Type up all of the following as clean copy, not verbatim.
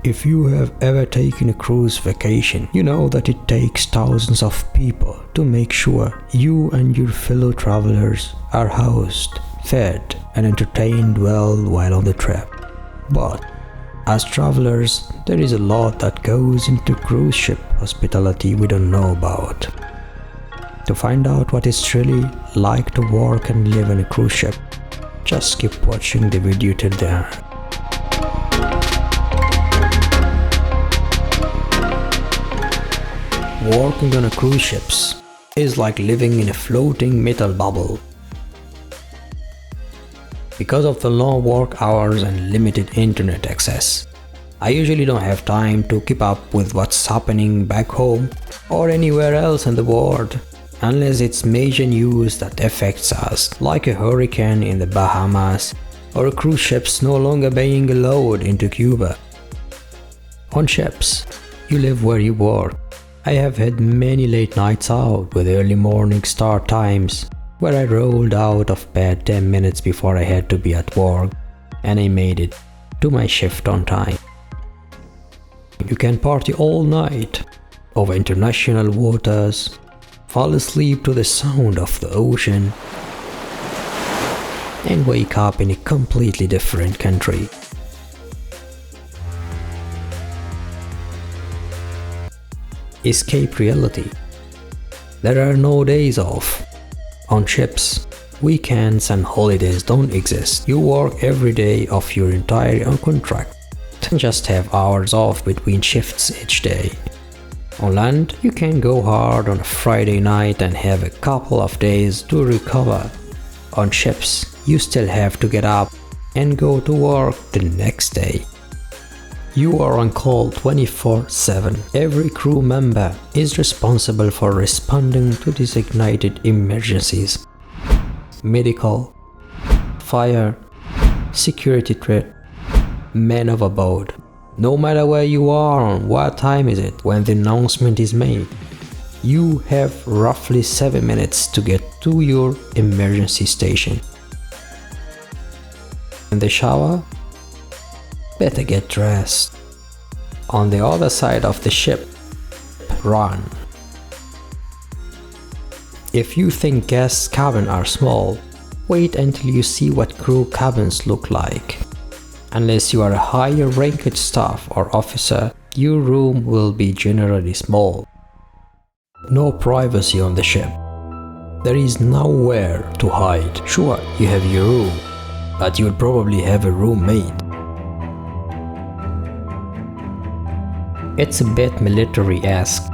If you have ever taken a cruise vacation, you know that it takes thousands of people to make sure you and your fellow travelers are housed, fed, and entertained well while on the trip. But as travelers, there is a lot that goes into cruise ship hospitality we don't know about. To find out what it's really like to work and live on a cruise ship, just keep watching the video till the end. Working on a cruise ships is like living in a floating metal bubble. Because of the long work hours and limited internet access, I usually don't have time to keep up with what's happening back home or anywhere else in the world, unless it's major news that affects us, like a hurricane in the Bahamas or a cruise ship's no longer being allowed into Cuba. On ships, you live where you work. I have had many late nights out with early morning start times where I rolled out of bed 10 minutes before I had to be at work, and I made it to my shift on time. You can party all night over international waters, fall asleep to the sound of the ocean, and wake up in a completely different country. Escape reality. There are no days off. On ships, weekends and holidays don't exist. You work every day of your entire contract and just have hours off between shifts each day. On land, you can go hard on a Friday night and have a couple of days to recover. On ships, you still have to get up and go to work the next day. You are on call 24/7. Every crew member is responsible for responding to designated emergencies: medical, fire, security threat, men overboard. No matter where you are and what time is it when the announcement is made, you have roughly 7 minutes to get to your emergency station. In the shower? Better get dressed. On the other side of the ship, run. If you think guest cabins are small, wait until you see what crew cabins look like. Unless you are a higher ranked staff or officer, your room will be generally small. No privacy on the ship. There is nowhere to hide. Sure, you have your room, but you'll probably have a roommate. It's a bit military-esque.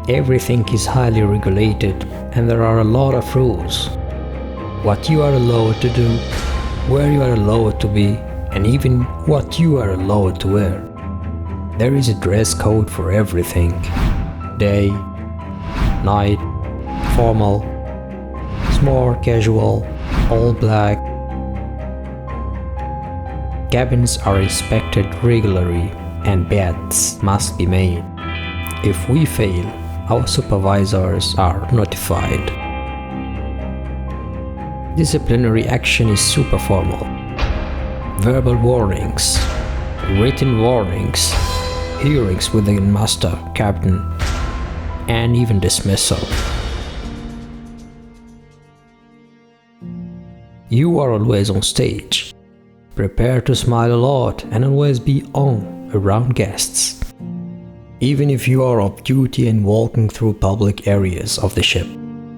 Everything is highly regulated and there are a lot of rules. What you are allowed to do, where you are allowed to be, and even what you are allowed to wear. There is a dress code for everything: day, night, formal, smart casual, all black. Cabins are inspected regularly and beds must be made. If we fail, our supervisors are notified. Disciplinary action is super formal. Verbal warnings, written warnings, hearings with the master, captain, and even dismissal. You are always on stage. Prepare to smile a lot and always be on around guests. Even if you are off duty and walking through public areas of the ship,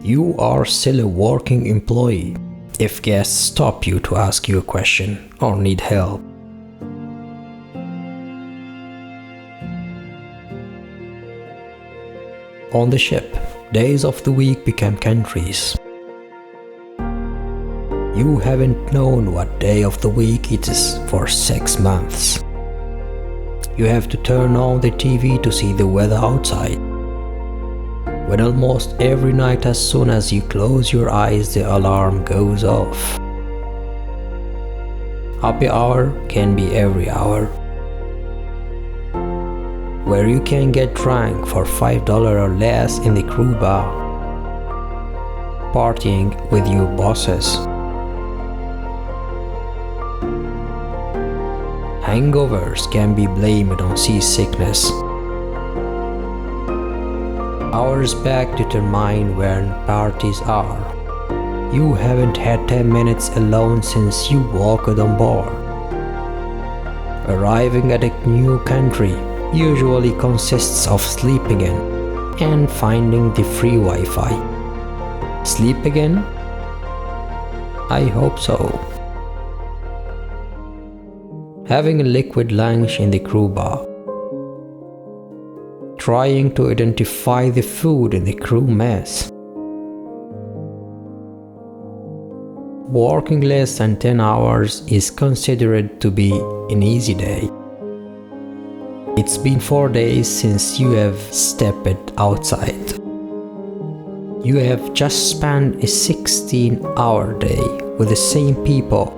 you are still a working employee if guests stop you to ask you a question or need help. On the ship, days of the week become countries. You haven't known what day of the week it is for 6 months. You have to turn on the TV to see the weather outside. When almost every night, as soon as you close your eyes, the alarm goes off. Happy hour can be every hour, where you can get drunk for $5 or less in the crew bar, partying with your bosses, Hangovers can be blamed on seasickness. Hours back determine when parties are. You haven't had 10 minutes alone since you walked on board. Arriving at a new country usually consists of sleeping in and finding the free Wi-Fi. Sleep again? I hope so. Having a liquid lunch in the crew bar. Trying to identify the food in the crew mess. Working less than 10 hours is considered to be an easy day. It's been 4 days since you have stepped outside. You have just spent a 16-hour day with the same people.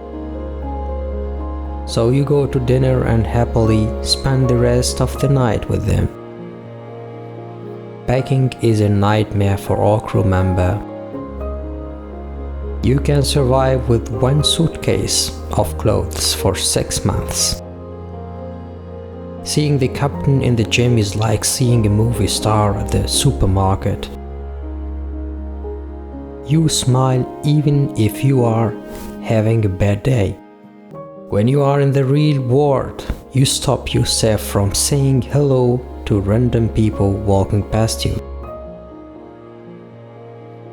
So you go to dinner and happily spend the rest of the night with them. Packing is a nightmare for all crew members. You can survive with one suitcase of clothes for 6 months. Seeing the captain in the gym is like seeing a movie star at the supermarket. You smile even if you are having a bad day. When you are in the real world, you stop yourself from saying hello to random people walking past you.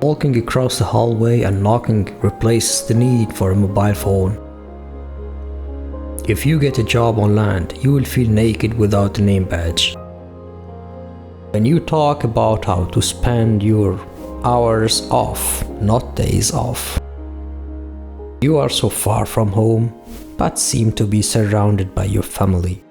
Walking across the hallway and knocking replaces the need for a mobile phone. If you get a job on land, you will feel naked without a name badge. When you talk about how to spend your hours off, not days off. You are so far from home, but seem to be surrounded by your family.